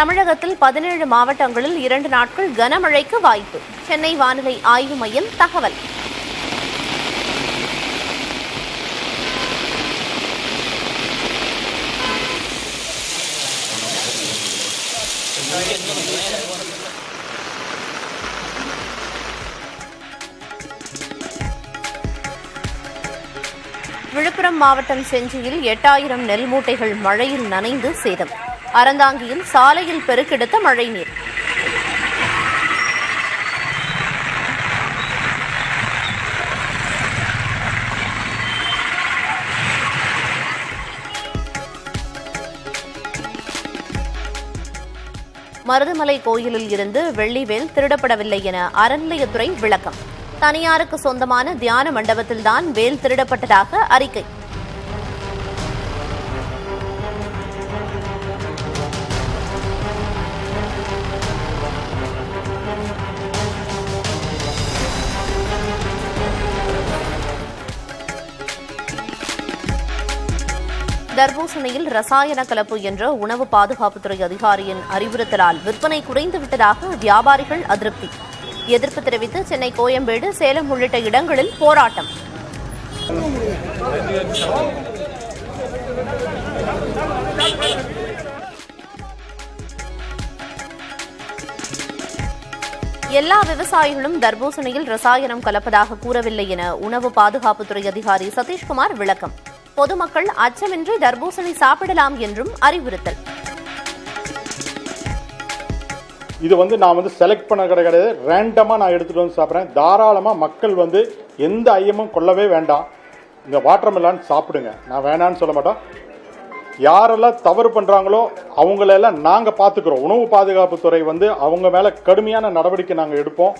தமிழகத்தில் 17 மாவட்டங்களில் 2 நாட்கள் கனமழைக்கு வாய்ப்பு. சென்னை வானிலை ஆய்வு மையம் தகவல். விழுப்புரம் மாவட்டம் செஞ்சியில் 8000 நெல் மூட்டைகள் மழையில் நனைந்து சேதம். அறந்தாங்கியில் சாலையில் பெருக்கெடுத்த மழைநீர். மருதமலை கோயிலில் இருந்து வெள்ளிவேல் திருடப்படவில்லை என அறநிலையத்துறை விளக்கம். தனியாருக்கு சொந்தமான தியான மண்டபத்தில்தான் வேல் திருடப்பட்டதாக அறிக்கை. தர்பூசணியில் ரசாயன கலப்பு என்ற உணவு பாதுகாப்புத்துறை அதிகாரியின் அறிவுறுத்தலால் விற்பனை குறைந்துவிட்டதாக வியாபாரிகள் அதிருப்தி. எதிர்ப்பு தெரிவித்து சென்னை, கோயம்பேடு, சேலம் உள்ளிட்ட இடங்களில் போராட்டம். எல்லா விவசாயிகளும் தர்பூசணியில் ரசாயனம் கலப்பதாக கூறவில்லை என உணவு பாதுகாப்புத்துறை அதிகாரி சதீஷ்குமார் விளக்கம். பொதுமக்கள் அச்சமின்றி தர்பூசணி சாப்பிடலாம் என்றும் அறிவுறுத்தல். இது நான் செலக்ட் பண்ண கிடையாது, ரேண்டமா நான் எடுத்துட்டு வந்து சாப்பிட்றேன். தாராளமா மக்கள் எந்த ஐயமும் கொள்ளவே வேண்டாம். இந்த வாட்டர்மெலான் சாப்பிடுங்க, நான் வேணான்னு சொல்ல மாட்டோம். யாரெல்லாம் தவறு பண்றாங்களோ அவங்களெல்லாம் நாங்க பாத்துக்கிறோம். உணவு பாதுகாப்புத்துறை அவங்க மேல கடுமையான நடவடிக்கை நாங்க எடுப்போம்.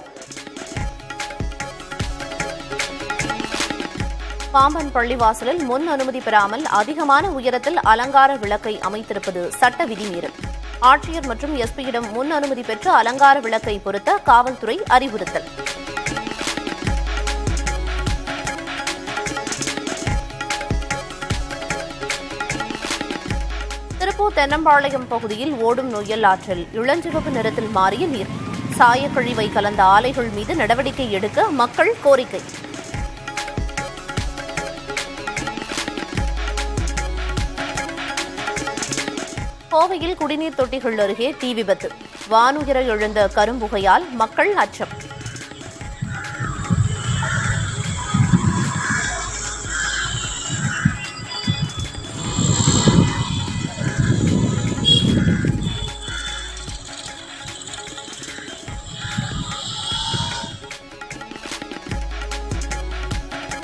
பாம்பன் பள்ளிவாசலில் முன் அனுமதி பெறாமல் அதிகமான உயரத்தில் அலங்கார விளக்கை அமைத்திருப்பது சட்ட விதிமீறல். ஆட்சியர் மற்றும் எஸ்பியிடம் முன் அனுமதி பெற்று அலங்கார விளக்கை பொருத்த காவல்துறை அறிவுறுத்தல். திருப்பூர் தென்னம்பாளையம் பகுதியில் ஓடும் நொய்யல் ஆற்றில் இளஞ்சிவப்பு நிறத்தில் மாறிய நீர். சாயக்கழிவை கலந்த ஆலைகள் மீது நடவடிக்கை எடுக்க மக்கள் கோரிக்கை. கோவையில் குடிநீர் தொட்டிகள் அருகே தீ விபத்து. வானுயர எழுந்த கரும்புகையால் மக்கள் அச்சம்.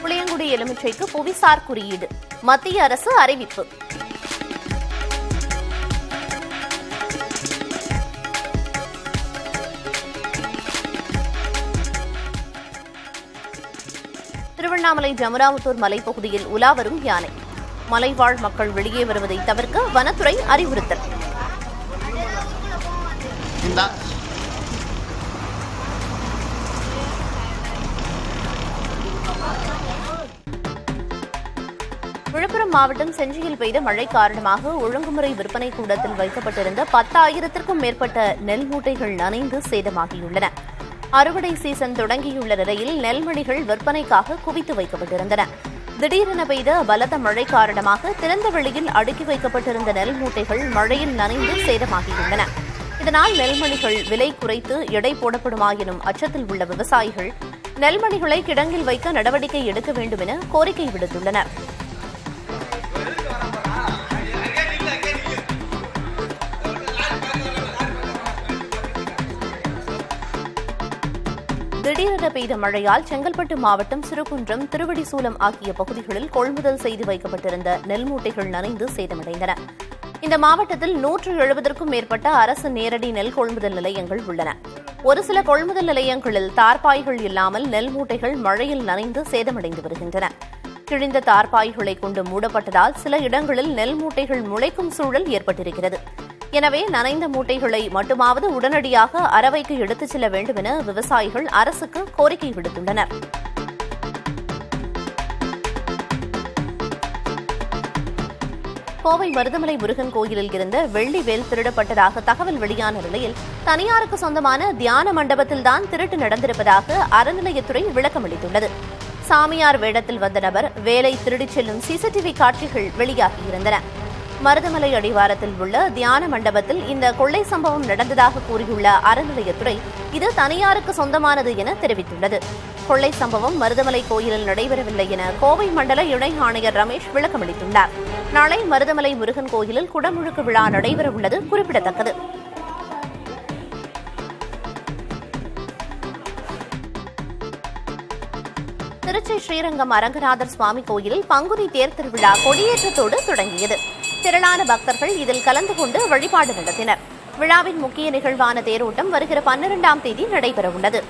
புளியங்குடி எலுமிச்சைக்கு புவிசார் குறியீடு. மத்திய அரசு அறிவிப்பு. திருவண்ணாமலை ஜமுராமுத்தூர் மலைப்பகுதியில் உலா வரும் யானை. மலைவாழ் மக்கள் வெளியே வருவதை தவிர்க்க வனத்துறை அறிவுறுத்தல். விழுப்புரம் மாவட்டம் செஞ்சியில் பெய்த மழை காரணமாக ஒழுங்குமுறை விற்பனை கூடத்தில் வைக்கப்பட்டிருந்த 10,000த்திற்கும் மேற்பட்ட நெல் மூட்டைகள் நனைந்து சேதமாகியுள்ளன. அறுவடை சீசன் தொடங்கியுள்ள நிலையில் நெல்மணிகள் விற்பனைக்காக குவித்து வைக்கப்பட்டிருந்தன. திடீரென பெய்த பலத்த மழை காரணமாக திறந்த வெளியில் அடுக்கி வைக்கப்பட்டிருந்த நெல் மூட்டைகள் மழையில் நனைந்து சேதமாகியுள்ளன. இதனால் நெல்மணிகள் விலை குறைத்து எடை போடப்படுமா எனும் அச்சத்தில் உள்ள விவசாயிகள் நெல்மணிகளை கிடங்கில் வைக்க நடவடிக்கை எடுக்க வேண்டும் என கோரிக்கை விடுத்துள்ளனர். திடீரென பெய்த மழையால் செங்கல்பட்டு மாவட்டம் சிறுகுன்றம், திருவடிசூலம் ஆகிய பகுதிகளில் கொள்முதல் செய்து வைக்கப்பட்டிருந்த நெல் மூட்டைகள் நனைந்து சேதமடைந்தன. இந்த மாவட்டத்தில் 170ற்கும் மேற்பட்ட அரசு நேரடி நெல் கொள்முதல் நிலையங்கள் உள்ளன. ஒரு சில கொள்முதல் நிலையங்களில் தார்பாய்கள் இல்லாமல் நெல் மூட்டைகள் மழையில் நனைந்து சேதமடைந்து வருகின்றன. கிழிந்த தார்பாய்களை கொண்டு மூடப்பட்டதால் சில இடங்களில் நெல் மூட்டைகள் முளைக்கும் சூழல் ஏற்பட்டிருக்கிறது. எனவே நனைந்த மூட்டைகளை மட்டுமாவது உடனடியாக அரவைக்கு எடுத்துச் செல்ல வேண்டும் என விவசாயிகள் அரசுக்கு கோரிக்கை விடுத்துள்ளனர். கோவை மருதமலை முருகன் கோயிலில் இருந்த வெள்ளி வேல் திருடப்பட்டதாக தகவல் வெளியான நிலையில் தனியாருக்கு சொந்தமான தியான மண்டபத்தில்தான் திருட்டு நடந்திருப்பதாக அறநிலையத்துறை விளக்கமளித்துள்ளது. சாமியார் வேடத்தில் வந்த நபர் வேலை திருடிச் செல்லும் சிசிடிவி காட்சிகள் வெளியாகியிருந்தன. மருதமலை அடிவாரத்தில் உள்ள தியான மண்டபத்தில் இந்த கொள்ளை சம்பவம் நடந்ததாக கூறியுள்ள அறநிலையத்துறை இது தனியாருக்கு சொந்தமானது என தெரிவித்துள்ளது. கொள்ளை சம்பவம் மருதமலை கோயிலில் நடைபெறவில்லை என கோவை மண்டல இணை ஆணையர் ரமேஷ் விளக்கமளித்துள்ளார். நாளை மருதமலை முருகன் கோயிலில் குடமுழுக்கு விழா நடைபெறவுள்ளது குறிப்பிடத்தக்கது. திருச்சி ஸ்ரீரங்கம் அரங்கநாதர் சுவாமி கோயிலில் பங்குனி தேர் திருவிழா கொடியேற்றத்தோடு தொடங்கியது. திரளான பக்தர்கள் இதில் கலந்து கொண்டு வழிபாடு நடத்தினர். விழாவின் முக்கிய நிகழ்வான தேரோட்டம் வருகிற 12ஆம் தேதி நடைபெறவுள்ளது.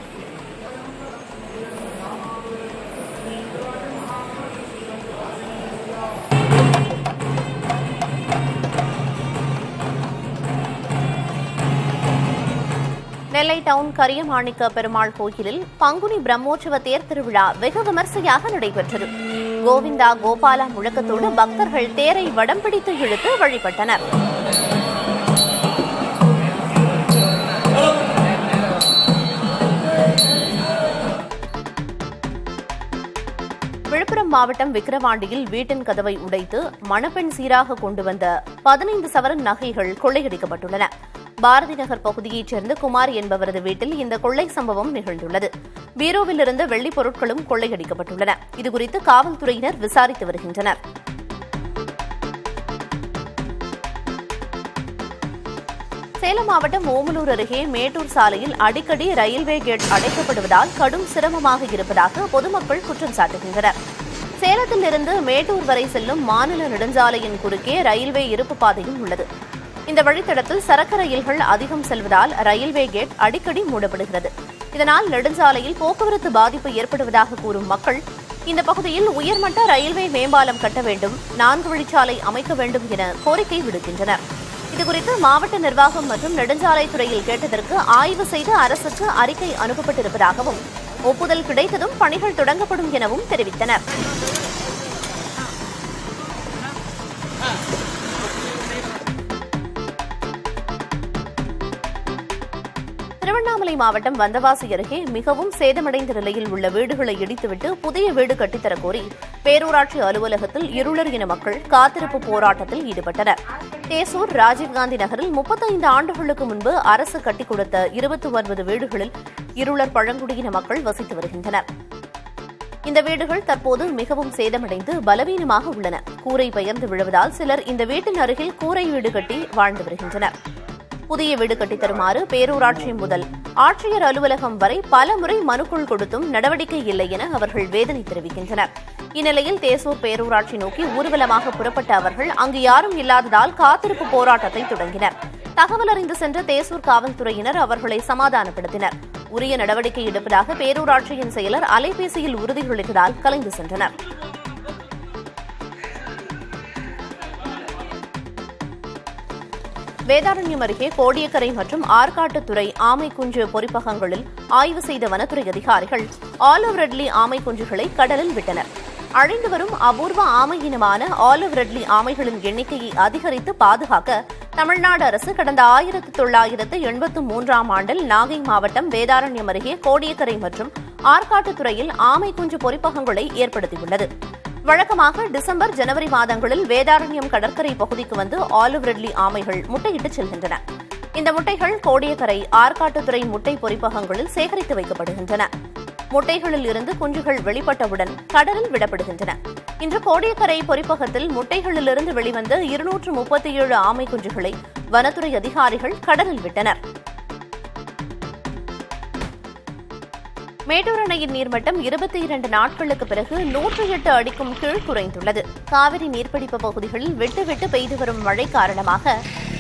நெல்லை டவுன் கரியமாணிக்க பெருமாள் கோயிலில் பங்குனி பிரம்மோற்சவ தேர் திருவிழா வெகு விமர்சையாக நடைபெற்றது. கோவிந்தா கோபாலா முழக்கத்தோடு பக்தர்கள் தேரை வடம் பிடித்து இழுத்து வழிபட்டனர். விழுப்புரம் மாவட்டம் விக்கிரவாண்டியில் வீட்டின் கதவை உடைத்து மணப்பெண் சீராக கொண்டு வந்த 15 சவரன் நகைகள் கொள்ளையடிக்கப்பட்டுள்ளன. பாரதி நகர் பகுதியைச் சேர்ந்த குமார் என்பவரது வீட்டில் இந்த கொள்ளை சம்பவம் நிகழ்ந்துள்ளது. பீரோவில் இருந்த வெள்ளிப் பொருட்களும் கொள்ளையடிக்கப்பட்டுள்ளன. இதுகுறித்து காவல்துறையினர் விசாரித்து வருகின்றனர். சேலம் மாவட்டம் ஓமலூர் அருகே மேட்டூர் சாலையில் அடிக்கடி ரயில்வே கேட் அடைக்கப்படுவதால் கடும் சிரமமாக இருப்பதாக பொதுமக்கள் குற்றம் சாட்டுகின்றனர். சேலத்தில் இருந்து மேட்டூர் வரை செல்லும் மாநில நெடுஞ்சாலையின் குறுக்கே ரயில்வே இருப்பு பாதையும் உள்ளது. இந்த வழித்தடத்தில் சரக்கு ரயில்கள் அதிகம் செல்வதால் ரயில்வே கேட் அடிக்கடி மூடப்படுகிறது. இதனால் நெடுஞ்சாலையில் போக்குவரத்து பாதிப்பு ஏற்படுவதாக கூறும் மக்கள் இந்த பகுதியில் உயர்மட்ட ரயில்வே மேம்பாலம் கட்ட வேண்டும், 4 வழிச்சாலை அமைக்க வேண்டும் என கோரிக்கை விடுக்கின்றனர். இதுகுறித்து மாவட்ட நிர்வாகம் மற்றும் நெடுஞ்சாலைத்துறையில் கேட்டதற்கு ஆய்வு செய்து அரசுக்கு அறிக்கை அனுப்பப்பட்டிருப்பதாகவும் ஒப்புதல் கிடைத்ததும் பணிகள் தொடங்கப்படும் எனவும் தெரிவித்தனர். திருவண்ணாமலை மாவட்டம் வந்தவாசி அருகே மிகவும் சேதமடைந்த நிலையில் உள்ள வீடுகளை இடித்துவிட்டு புதிய வீடு கட்டித்தரக் கோரி பேரூராட்சி அலுவலகத்தில் இருளர் இன மக்கள் காத்திருப்பு போராட்டத்தில் ஈடுபட்டனர். தேசூர் ராஜீவ்காந்தி நகரில் 35 ஆண்டுகளுக்கு முன்பு அரசு கட்டிக் கொடுத்த 29 வீடுகளில் இருளர் பழங்குடியின மக்கள் வசித்து வருகின்றனர். இந்த வீடுகள் தற்போது மிகவும் சேதமடைந்து பலவீனமாக உள்ளன. கூரை பெயர்ந்து விழுவதால் சிலர் இந்த வீட்டின் அருகில் கூரை வீடு கட்டி வாழ்ந்து வருகின்றனர். புதிய வீடு கட்டித் தருமாறு பேரூராட்சி முதல் ஆட்சியர் அலுவலகம் வரை பல முறை மனுக்கள் கொடுத்தும் நடவடிக்கை இல்லை என அவர்கள் வேதனை தெரிவிக்கின்றனர். இந்நிலையில் தேசூர் பேரூராட்சி நோக்கி ஊர்வலமாக புறப்பட்ட அவர்கள் அங்கு யாரும் இல்லாததால் காத்திருப்பு போராட்டத்தை தொடங்கினர். தகவல் அறிந்து சென்ற தேசூர் காவல்துறையினர் அவர்களை சமாதானப்படுத்தினர். உரிய நடவடிக்கை எடுப்பதாக பேரூராட்சியின் செயலர் அலைபேசியில் உறுதியளித்ததால் கலைந்து சென்றனர். வேதாரண்யம் அருகே கோடியக்கரை மற்றும் ஆற்காட்டுத்துறை ஆமை குஞ்சு பொறிப்பகங்களில் ஆய்வு செய்த வனத்துறை அதிகாரிகள் ஆலிவ் ரெட்லி ஆமை குஞ்சுகளை கடலில் விட்டனர். அழிந்து வரும் அபூர்வ ஆமை இனமான ஆலிவ் ரெட்லி ஆமைகளின் எண்ணிக்கையை அதிகரித்து பாதுகாக்க தமிழ்நாடு அரசு கடந்த 1983ஆம் ஆண்டில் நாகை மாவட்டம் வேதாரண்யம் அருகே கோடியக்கரை மற்றும் ஆற்காட்டுத்துறையில் ஆமை குஞ்சு பொறிப்பகங்களை ஏற்படுத்தியுள்ளது. வழக்கமாக டிசம்பர், ஜனவரி மாதங்களில் வேதாரண்யம் கடற்கரை பகுதிக்கு வந்து ஆலிவ் ரெட்லி ஆமைகள் முட்டையிட்டு செல்கின்றன. இந்த முட்டைகள் கோடியக்கரை, ஆற்காட்டுத்துறை முட்டை பொறிப்பகங்களில் சேகரித்து வைக்கப்படுகின்றன. முட்டைகளில் இருந்து குஞ்சுகள் வெளிப்பட்டவுடன் கடலில் விடப்படுகின்றன. இன்று கோடியக்கரை பொறிப்பகத்தில் முட்டைகளிலிருந்து வெளிவந்த 237 ஆமை குஞ்சுகளை வனத்துறை அதிகாரிகள் கடலில் விட்டனர். மேட்டூர் அணையின் நீர்மட்டம் 22 நாட்களுக்கு பிறகு 108 அடிக்கும் கீழ் குறைந்துள்ளது. காவிரி நீர்பிடிப்பு பகுதிகளில் விட்டு விட்டு பெய்து வரும் மழை காரணமாக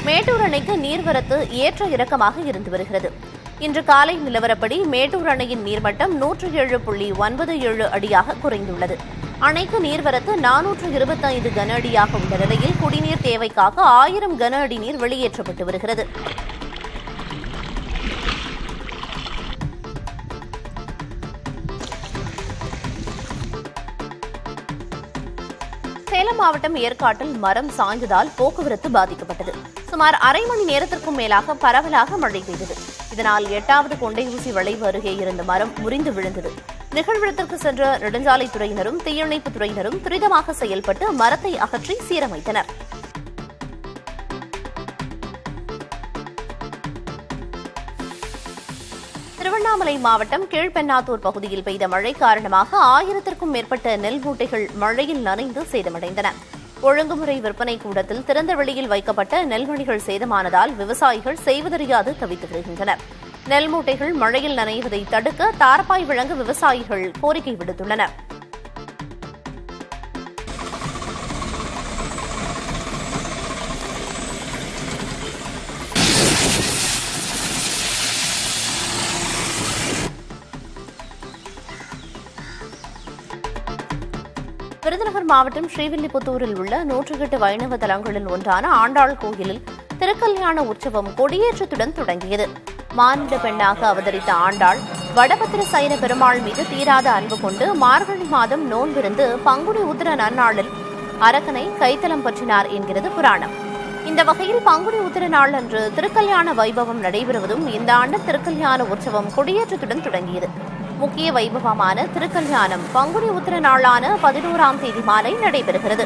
மேட்டூர் அணைக்கு நீர்வரத்து ஏற்ற இறக்கமாக இருந்து வருகிறது. இன்று காலை நிலவரப்படி மேட்டூர் அணையின் நீர்மட்டம் 107.97 அடியாக குறைந்துள்ளது. அணைக்கு நீர்வரத்து 425 கன அடியாக உள்ள நிலையில் குடிநீர் தேவைக்காக 1000 கன அடி நீர் வெளியேற்றப்பட்டு வருகிறது. சேலம் மாவட்டம் ஏற்காட்டில் மரம் சாய்ந்ததால் போக்குவரத்து பாதிக்கப்பட்டது. சுமார் அரை மணி நேரத்திற்கும் மேலாக பரவலாக மழை பெய்தது. இதனால் 8வது கொண்டையூசி வளைவு அருகே இருந்த மரம் முறிந்து விழுந்தது. நிகழ்விடத்திற்கு சென்ற நெடுஞ்சாலைத்துறையினரும் தீயணைப்புத் துறையினரும் துரிதமாக செயல்பட்டு மரத்தை அகற்றி சீரமைத்தனர். திருவண்ணாமலை மாவட்டம் கீழ்பெண்ணாத்தூர் பகுதியில் பெய்த மழை காரணமாக 1000க்கும் மேற்பட்ட நெல் மூட்டைகள் மழையில் நனைந்து சேதமடைந்தன. ஒழுங்குமுறை விற்பனை கூடத்தில் திறந்த வெளியில் வைக்கப்பட்ட நெல்மணிகள் சேதமானதால் விவசாயிகள் செய்வதறியாது தவித்து வருகின்றனர். நெல் மூட்டைகள் மழையில் நனைவதை தடுக்க தார்பாய் வழங்க விவசாயிகள் கோரிக்கை விடுத்துள்ளனர். விருதுநகர் மாவட்டம் ஸ்ரீவில்லிபுத்தூரில் உள்ள 108 வைணவ தலங்களில் ஒன்றான ஆண்டாள் கோயிலில் திருக்கல்யாண உற்சவம் கொடியேற்றத்துடன் தொடங்கியது. மானிட பெண்ணாக அவதரித்த ஆண்டாள் வடபத்திர சைன பெருமாள் மீது தீராத அன்பு கொண்டு மார்கழி மாதம் நோன்பிருந்து பங்குனி உத்திர நன்னாளில் அரக்கனை கைத்தலம் பற்றினார் என்கிறது புராணம். இந்த வகையில் பங்குனி உத்திர நாள் அன்று திருக்கல்யாண வைபவம் நடைபெறுவதும் இந்த ஆண்டு திருக்கல்யாண உற்சவம் கொடியேற்றத்துடன் தொடங்கியது. முக்கிய வைபவமான திருக்கல்யாணம் பங்குனி உத்திர நாளான 11ஆம் தேதி மாலை நடைபெறுகிறது.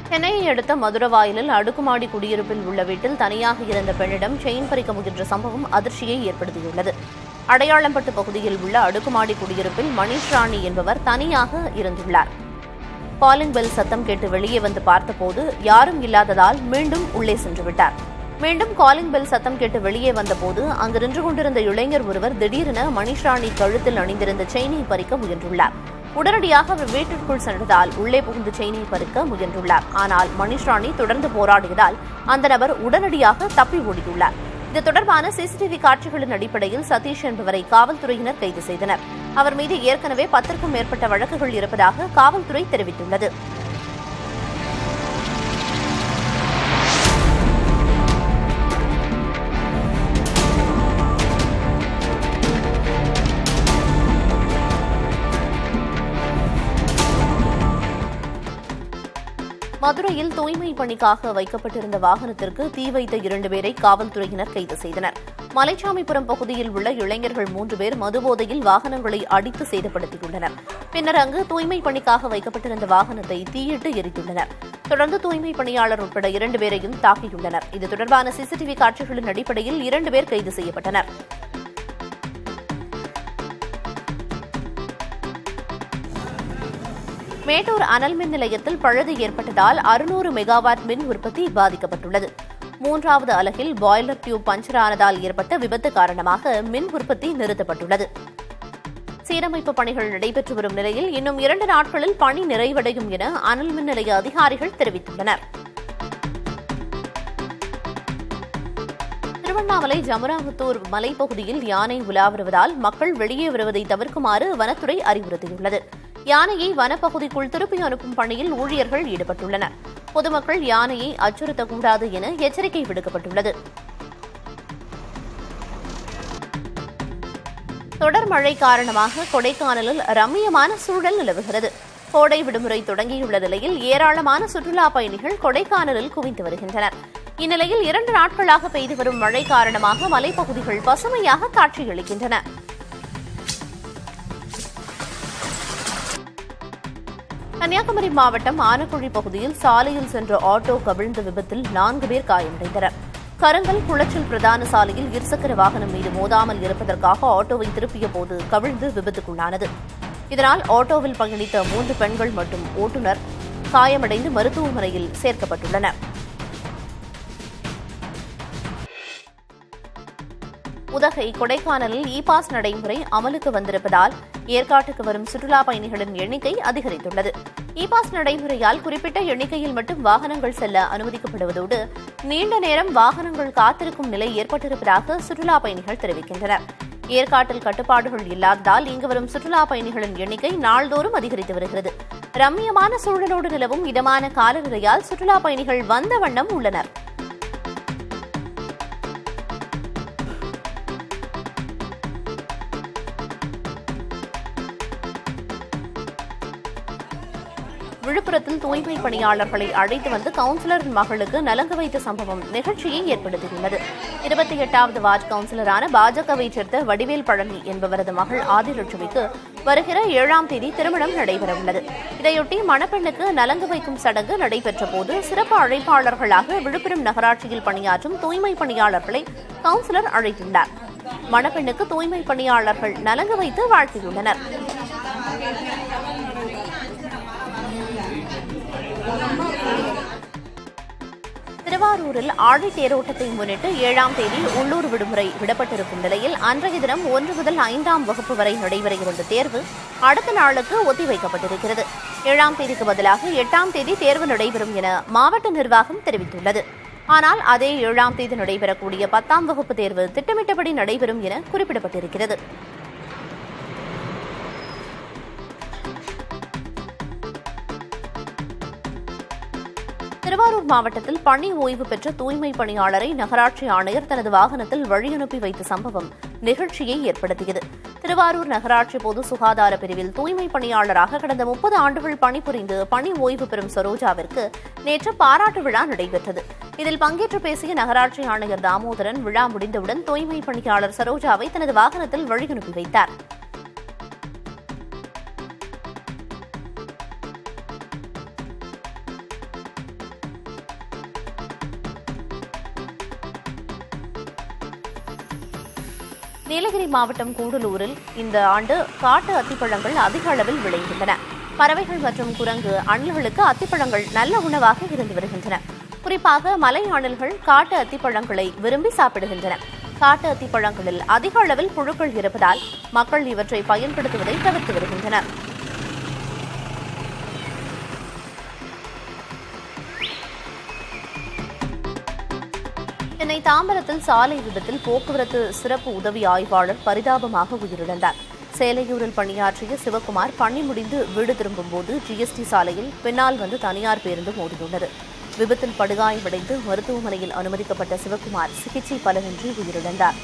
சென்னையை அடுத்த மதுரவாயலில் அடுக்குமாடி குடியிருப்பில் உள்ள வீட்டில் தனியாக இருந்த பெண்ணிடம் செயின் பறிக்க முயன்ற சம்பவம் அதிர்ச்சியை ஏற்படுத்தியுள்ளது. அடையாளம்பட்டு பகுதியில் உள்ள அடுக்குமாடி குடியிருப்பில் மணிஷ் ராணி என்பவர் தனியாக இருந்துள்ளார். காலிங் பெல் சத்தம் கேட்டு வெளியே வந்து பார்த்தபோது யாரும் இல்லாததால் மீண்டும் உள்ளே சென்று விட்டார். மீண்டும் காலிங் பெல் சத்தம் கேட்டு வெளியே வந்தபோது அங்கு நின்று கொண்டிருந்த இளைஞர் ஒருவர் திடீரென மணிஷ் ராணி கழுத்தில் அணிந்திருந்த செயினை பறிக்க முயன்றுள்ளார். உடனடியாக அவர் வீட்டிற்குள் சென்றதால் உள்ளே புகுந்து செயினை பறிக்க முயன்றுள்ளார். ஆனால் மணிஷ் ராணி தொடர்ந்து போராடியதால் அந்த நபர் உடனடியாக தப்பி ஓடியுள்ளார். இது தொடர்பான சிசிடிவி காட்சிகளின் அடிப்படையில் சதீஷ் என்பவரை காவல்துறையினர் கைது செய்தனர். அவர் மீது ஏற்கனவே 10க்கும் மேற்பட்ட வழக்குகள் இருப்பதாக காவல்துறை தெரிவித்துள்ளது. மதுரையில் தூய்மை பணிக்காக வைக்கப்பட்டிருந்த வாகனத்திற்கு தீ வைத்த 2 பேரை காவல்துறையினர் கைது செய்தனர். மலைச்சாமிபுரம் பகுதியில் உள்ள இளைஞர்கள் 3 பேர் மதுபோதையில் வாகனங்களை அடித்து சேதப்படுத்தியுள்ளனர். பின்னர் அங்கு தூய்மை பணிக்காக வைக்கப்பட்டிருந்த வாகனத்தை தீயிட்டு எரித்துள்ளனர். தொடர்ந்து தூய்மை பணியாளர் உட்பட 2 பேரையும் தாக்கியுள்ளனர். இது தொடர்பான சிசிடிவி காட்சிகளின் அடிப்படையில் 2 பேர் கைது செய்யப்பட்டனர். மேட்டூர் அனல் மின் நிலையத்தில் பழுது ஏற்பட்டதால் 600 மெகாவாட் மின் உற்பத்தி பாதிக்கப்பட்டுள்ளது. 3வது அலகில் பாய்லர் டியூப் பஞ்சர் ஆனதால் ஏற்பட்ட விபத்து காரணமாக மின் உற்பத்தி நிறுத்தப்பட்டுள்ளது. சீரமைப்பு பணிகள் நடைபெற்று வரும் நிலையில் இன்னும் 2 நாட்களில் பணி நிறைவடையும் என அனல் மின் நிலைய அதிகாரிகள் தெரிவித்துள்ளனர். திருவண்ணாமலை ஜமராமுத்தூர் மலைப்பகுதியில் யானை உலா வருவதால் மக்கள் வெளியே வருவதை தவிர்க்குமாறு வனத்துறை அறிவுறுத்தியுள்ளது. யானையை வனப்பகுதிக்குள் திருப்பி அனுப்பும் பணியில் ஊழியர்கள் ஈடுபட்டுள்ளனர். பொதுமக்கள் யானையை அச்சுறுத்தக்கூடாது என எச்சரிக்கை விடுக்கப்பட்டுள்ளது. தொடர் மழை காரணமாக கொடைக்கானலில் ரம்மியமான சூழல் நிலவுகிறது. கோடை விடுமுறை தொடங்கியுள்ள நிலையில் ஏராளமான சுற்றுலா பயணிகள் கொடைக்கானலில் குவிந்து வருகின்றனர். இந்நிலையில் 2 நாட்களாக பெய்து வரும் மழை காரணமாக மலைப்பகுதிகள் பசுமையாக காட்சியளிக்கின்றன. கன்னியாகுமரி மாவட்டம் ஆனக்குழி பகுதியில் சாலையில் சென்ற ஆட்டோ கவிழ்ந்த விபத்தில் 4 பேர் காயமடைந்தனர். கரங்கல் குளச்சல் பிரதான சாலையில் இருசக்கர வாகனம் மீது மோதாமல் இருப்பதற்காக ஆட்டோவை திருப்பிய போது கவிழ்ந்து விபத்துக்குள்ளானது. இதனால் ஆட்டோவில் பயணித்த 3 பெண்கள் மற்றும் ஓட்டுநர் காயமடைந்து மருத்துவமனையில் சேர்க்கப்பட்டுள்ளனர். உதகை கொடைக்கானலில் இ-பாஸ் நடைமுறை அமலுக்கு வந்திருப்பதால் ஏற்காட்டுக்கு வரும் சுற்றுலா பயணிகளின் எண்ணிக்கை அதிகரித்துள்ளது. இ-பாஸ் நடைமுறையால் குறிப்பிட்ட எண்ணிக்கையில் மட்டும் வாகனங்கள் செல்ல அனுமதிக்கப்படுவதோடு நீண்ட நேரம் வாகனங்கள் காத்திருக்கும் நிலை ஏற்பட்டிருப்பதாக சுற்றுலா பயணிகள் தெரிவிக்கின்றனர். ஏற்காட்டில் கட்டுப்பாடுகள் இல்லாததால் இங்கு வரும் சுற்றுலா பயணிகளின் எண்ணிக்கை நாள்தோறும் அதிகரித்து வருகிறது. ரம்மியமான சூழலோடு நிலவும் இதமான காலநிலையால் சுற்றுலா பயணிகள் வந்த வண்ணம் உள்ளனர். விழுப்புரத்தில் தூய்மை பணியாளர்களை அழைத்து வந்து கவுன்சிலரின் மகளுக்கு நலங்கு வைத்த சம்பவம் நிகழ்ச்சியை ஏற்படுத்தியுள்ளது. 28வது வார்டு கவுன்சிலரான பாஜகவைச் சேர்ந்த வடிவேல் பழனி என்பவரது மகள் ஆதிலட்சுமிக்கு வருகிற 7ஆம் தேதி திருமணம் நடைபெறவுள்ளது. இதையொட்டி மணப்பெண்ணுக்கு நலங்கு வைக்கும் சடங்கு நடைபெற்ற போது சிறப்பு அழைப்பாளர்களாக விழுப்புரம் நகராட்சியில் பணியாற்றும் தூய்மை பணியாளர்களை கவுன்சிலர் அழைத்துள்ளார். மணப்பெண்ணுக்கு தூய்மை பணியாளர்கள் நலங்கு வைத்து வாழ்த்தியுள்ளனர். திருவாரூரில் ஆழி தேரோட்டத்தை முன்னிட்டு 7ஆம் தேதி உள்ளூர் விடுமுறை விடப்பட்டிருக்கும் நிலையில் அன்றைய தினம் 1 முதல் 5ஆம் வகுப்பு வரை நடைபெற இருந்த தேர்வு அடுத்த நாளுக்கு ஒத்திவைக்கப்பட்டிருக்கிறது. 7ஆம் தேதிக்கு பதிலாக 8ஆம் தேதி தேர்வு நடைபெறும் என மாவட்ட நிர்வாகம் தெரிவித்துள்ளது. ஆனால் அதே 7ஆம் தேதி நடைபெறக்கூடிய 10ஆம் வகுப்பு தேர்வு திட்டமிட்டபடி நடைபெறும் என குறிப்பிடப்பட்டிருக்கிறது. திருவாரூர் மாவட்டத்தில் பணி ஓய்வு பெற்ற தூய்மை பணியாளரை நகராட்சி ஆணையர் தனது வாகனத்தில் வழியனுப்பி வைத்த சம்பவம் நிகழ்ச்சியை ஏற்படுத்தியது. திருவாரூர் நகராட்சி பொது சுகாதார பிரிவில் தூய்மை பணியாளராக கடந்த 30 ஆண்டுகள் பணிபுரிந்து பணி ஓய்வு பெறும் சரோஜாவிற்கு நேற்று பாராட்டு விழா நடைபெற்றது. இதில் பங்கேற்று பேசிய நகராட்சி ஆணையர் தாமோதரன் விழா முடிந்தவுடன் தூய்மை பணியாளர் சரோஜாவை தனது வாகனத்தில் வழியனுப்பி வைத்தார். நீலகிரி மாவட்டம் கூடலூரில் இந்த ஆண்டு காட்டு அத்திப்பழங்கள் அதிக அளவில் விளைந்துள்ளன. பறவைகள் மற்றும் குரங்கு அணில்களுக்கு அத்திப்பழங்கள் நல்ல உணவாக இருந்து வருகின்றன. குறிப்பாக மலை அணில்கள் காட்டு அத்திப்பழங்களை விரும்பி சாப்பிடுகின்றன. காட்டு அத்திப்பழங்களில் அதிக அளவில் புழுக்கள் இருப்பதால் மக்கள் இவற்றை பயன்படுத்துவதை தவிர்த்து வருகின்றனர். சென்னை தாம்பரத்தில் சாலை விபத்தில் போக்குவரத்து சிறப்பு உதவி ஆய்வாளர் பரிதாபமாக உயிரிழந்தார். சேலையூரில் பணியாற்றிய சிவக்குமார் பணி முடிந்து வீடு திரும்பும்போது ஜிஎஸ்டி சாலையில் பின்னால் வந்து தனியார் பேருந்து மோதியுள்ளது. விபத்தில் படுகாயமடைந்து மருத்துவமனையில் அனுமதிக்கப்பட்ட சிவக்குமார் சிகிச்சை பலனின்றி உயிரிழந்தார்.